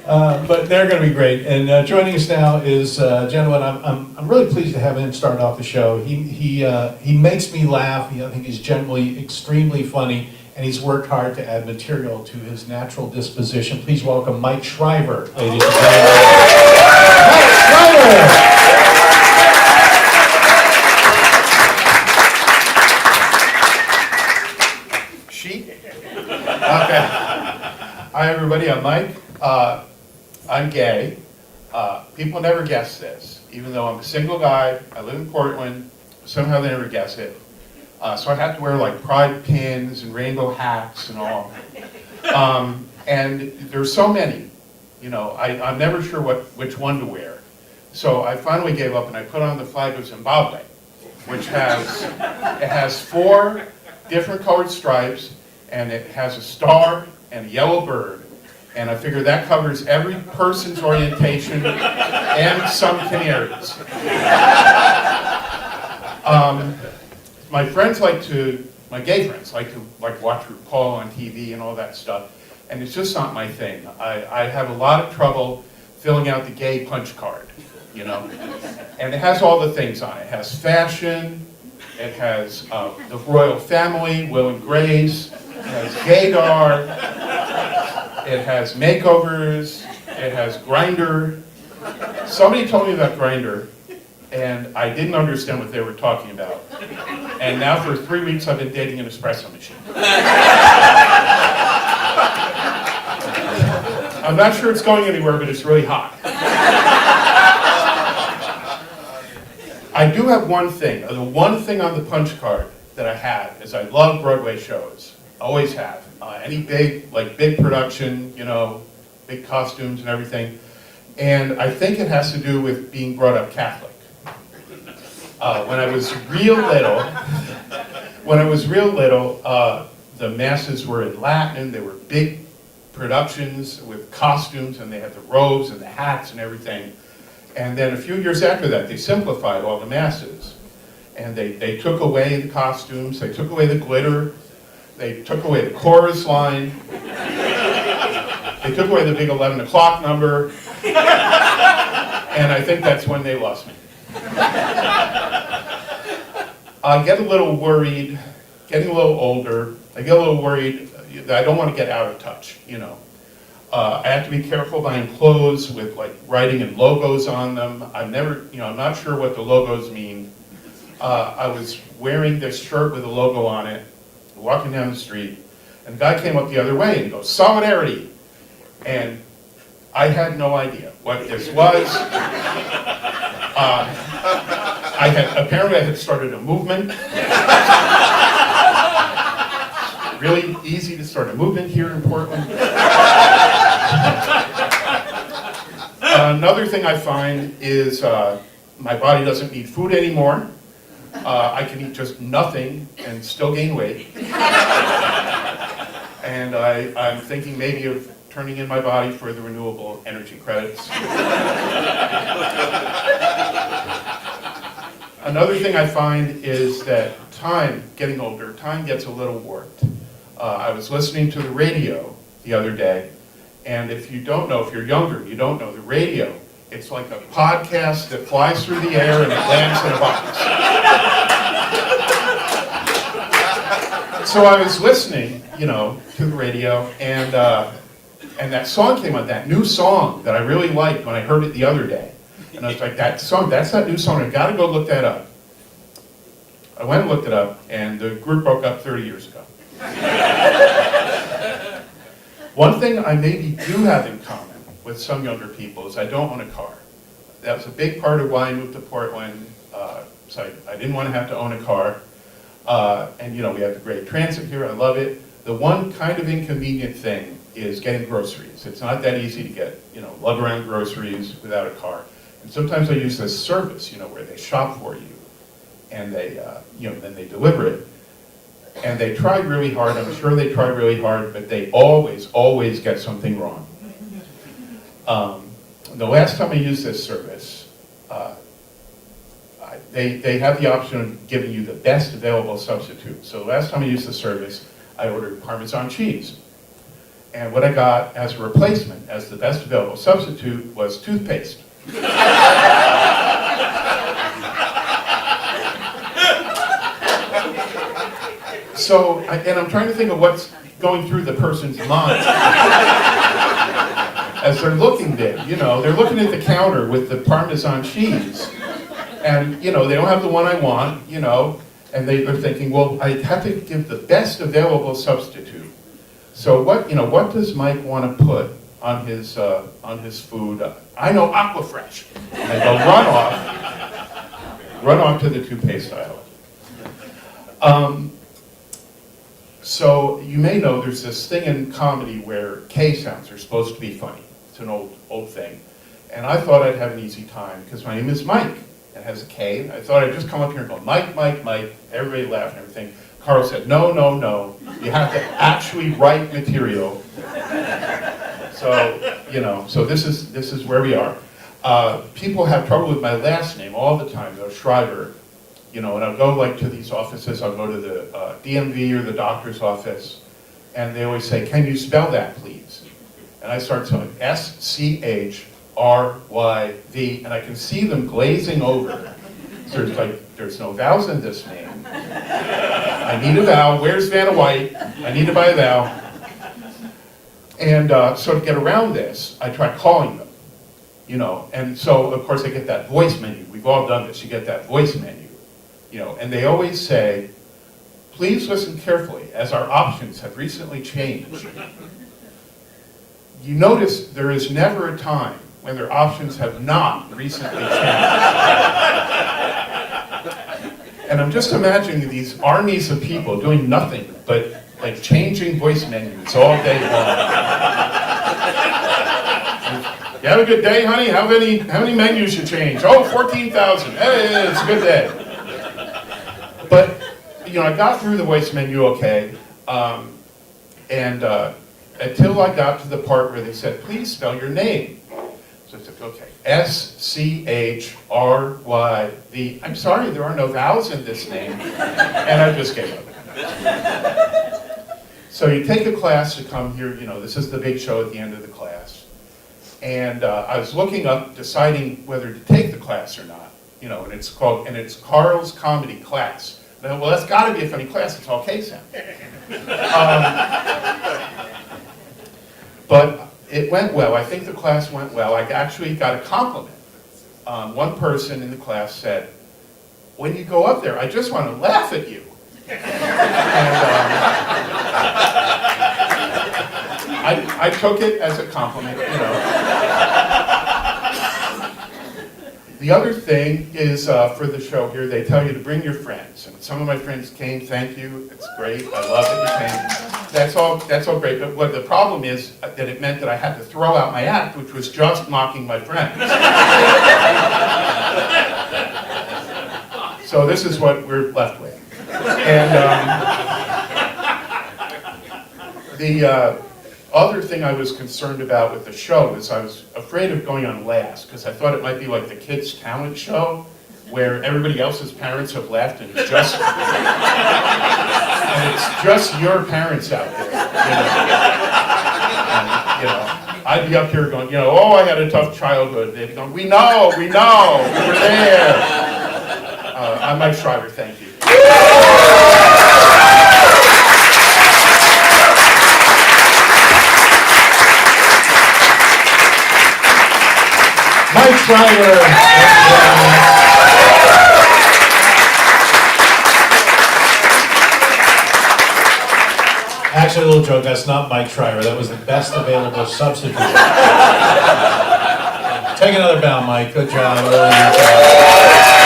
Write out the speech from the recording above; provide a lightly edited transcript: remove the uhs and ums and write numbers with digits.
But they're going to be great. And joining us now is a gentleman. I'm really pleased to have him start off the show. He makes me laugh. I think he's generally extremely funny, and he's worked hard to add material to his natural disposition. Please welcome Mike Schryver, ladies and gentlemen. Mike Schryver! Okay. Hi, everybody. I'm Mike. I'm gay. People never guess this. Even though I'm a single guy, I live in Portland, somehow they never guess it. So I have to wear like pride pins and rainbow hats and all. And there's so many, you know, I'm never sure which one to wear. So I finally gave up and I put on the flag of Zimbabwe, which has 4 different colored stripes, and it has a star and a yellow bird. And I figure that covers every person's orientation and some canaries. My gay friends like to watch RuPaul on TV and all that stuff, and it's just not my thing. I have a lot of trouble filling out the gay punch card, you know. And it has all the things on it. It has fashion, it has the royal family, Will and Grace, it has gaydar, it has makeovers, it has Grindr. Somebody told me about Grindr, and I didn't understand what they were talking about. And now for 3 weeks I've been dating an espresso machine. I'm not sure it's going anywhere, but it's really hot. I do have one thing. The one thing on the punch card that I have is I love Broadway shows. Always have. Any big production, you know, big costumes and everything. And I think it has to do with being brought up Catholic. When I was real little, the masses were in Latin. They were big productions with costumes, and they had the robes and the hats and everything. And then a few years after that, they simplified all the masses. And they took away the costumes, they took away the glitter, they took away the chorus line, they took away the big 11 o'clock number, and I think that's when they lost me. I get a little worried, getting a little older, I get a little worried that I don't want to get out of touch, you know. I have to be careful buying clothes with like writing and logos on them. I'm not sure what the logos mean. I was wearing this shirt with a logo on it, walking down the street, and a guy came up the other way and he goes, "Solidarity!" And I had no idea what this was. Apparently I had started a movement. Really easy to start a movement here in Portland. Another thing I find is my body doesn't need food anymore. I can eat just nothing and still gain weight. And I'm thinking maybe of turning in my body for the renewable energy credits. Another thing I find is that getting older, time gets a little warped. I was listening to the radio the other day, and if you're younger, you don't know the radio. It's like a podcast that flies through the air and it lands in a box. So I was listening, you know, to the radio, and that song came on, that new song that I really liked when I heard it the other day. And I was like, that's that new song, I've got to go look that up. I went and looked it up, and the group broke up 30 years ago. One thing I maybe do have in common with some younger people is I don't own a car. That was a big part of why I moved to Portland. So I didn't want to have to own a car. And you know, we have the great transit here, I love it. The one kind of inconvenient thing is getting groceries. It's not that easy to get, you know, lug around groceries without a car. And sometimes I use this service, you know, where they shop for you and they, you know, then they deliver it. And they try really hard, I'm sure they try really hard, but they always get something wrong. The last time I used this service, they have the option of giving you the best available substitute. So the last time I used the service, I ordered Parmesan cheese. And what I got as a replacement, as the best available substitute, was toothpaste. So, and I'm trying to think of what's going through the person's mind as they're looking there. You know, they're looking at the counter with the Parmesan cheese, and you know, they don't have the one I want, you know, and they're thinking, well, I have to give the best available substitute. So what, you know, what does Mike want to put on his food? I know Aquafresh. And I go run off to the toothpaste aisle. So you may know there's this thing in comedy where K sounds are supposed to be funny. It's an old thing. And I thought I'd have an easy time because my name is Mike. It has a K. I thought I'd just come up here and go, Mike, Mike, Mike. Everybody laughed and everything. Carl said, no, no, no. You have to actually write material. So, you know, so this is where we are. People have trouble with my last name all the time, though, Schryver. You know, and I'll go like to these offices, I'll go to the DMV or the doctor's office, and they always say, can you spell that, please? And I start spelling S-C-H-R-Y-V, and I can see them glazing over. So it's like, there's no vowels in this name. I need a vowel. Where's Vanna White? I need to buy a vowel. And so to get around this, I try calling them, you know, and so of course I get that voice menu. We've all done this. You get that voice menu. You know, and they always say, please listen carefully, as our options have recently changed. You notice there is never a time when their options have not recently changed. And I'm just imagining these armies of people doing nothing but like changing voice menus all day long. You have a good day, honey? How many menus you change? Oh, 14,000. Hey, it's a good day. But, you know, I got through the voice menu okay, and until I got to the part where they said, please spell your name. So I said, okay, S-C-H-R-Y-V. I'm sorry, there are no vowels in this name. And I just gave up. So you take a class to come here, you know, this is the big show at the end of the class. And I was looking up, deciding whether to take the class or not. You know, and it's Carl's Comedy Class. And I thought, well, that's got to be a funny class. It's all K sound. But it went well. I think the class went well. I actually got a compliment. One person in the class said, when you go up there, I just want to laugh at you. And I took it as a compliment, you know. The other thing is, for the show here, they tell you to bring your friends. And some of my friends came, thank you, it's great, I love that you came. That's all great, but what the problem is that it meant that I had to throw out my act, which was just mocking my friends. So this is what we're left with. And the other thing I was concerned about with the show is I was afraid of going on last, because I thought it might be like the kids' talent show, where everybody else's parents have left and it's just your parents out there. You know, I'd be up here going, you know, oh, I had a tough childhood. They'd be going, we know, we were there. I'm Mike Schryver, thank you. Mike Schryver. Actually, a little joke, that's not Mike Schryver. That was the best available substitute. Take another bow, Mike. Good job. Really good job.